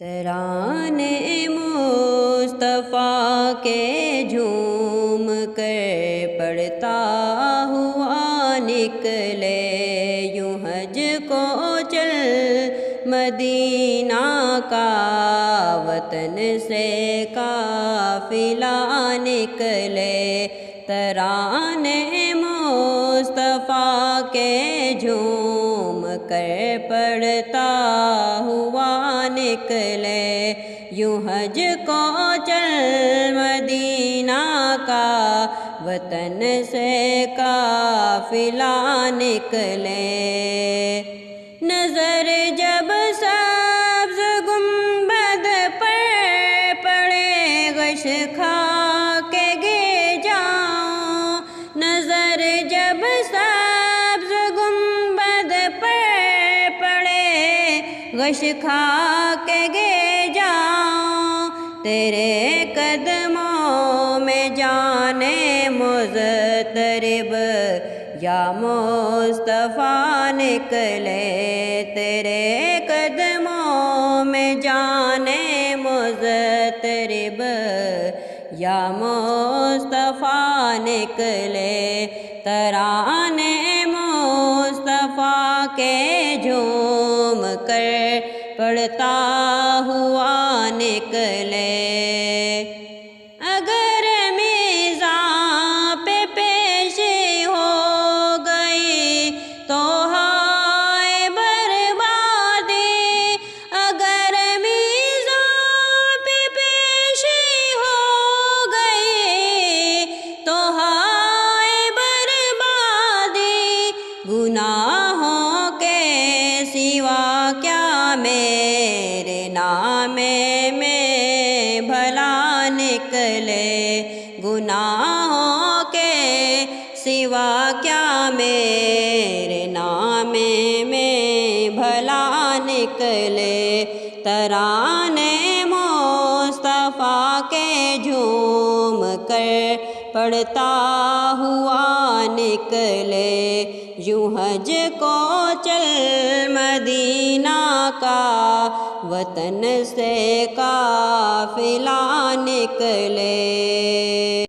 ترانے مصطفیٰ کے جھوم کر پڑھتا ہوا نکلے یوں حج کو چل مدینہ کا وطن سے قافلہ نکلے ترانے مصطفیٰ کے جھوم کر پڑھتا ہوا نکلے یوں حج کو چل مدینہ کا وطن سے قافلہ نکلے نظر جب سبز گنبد پر پڑے غش کھا کے گر جاؤں نظر جب سبز گنبد پر پڑے غش کھا کے گر جاؤں تیرے قدموں میں جانے مضطرب یا مصطفیٰ نکلے تیرے قدموں میں جانے مضطرب یا مصطفیٰ نکلے ترانے مصطفیٰ کے جھوم کر پڑھتا ہوا نکلے اگر میزاں پہ پیش ہو گئی تو ہائے بربادی اگر میزاں پہ پیش ہو گئی تو ہائے بربادی گناہوں کے سوا کیا میرے نام میں بھلا نکلے گناہوں کے سوا کیا میرے نام میں بھلا نکلے ترانے مصطفیٰ کے جھوم کر پڑھتا ہوا نکلے یوں حج کو چل مدینہ کا وطن سے قافلہ نکلے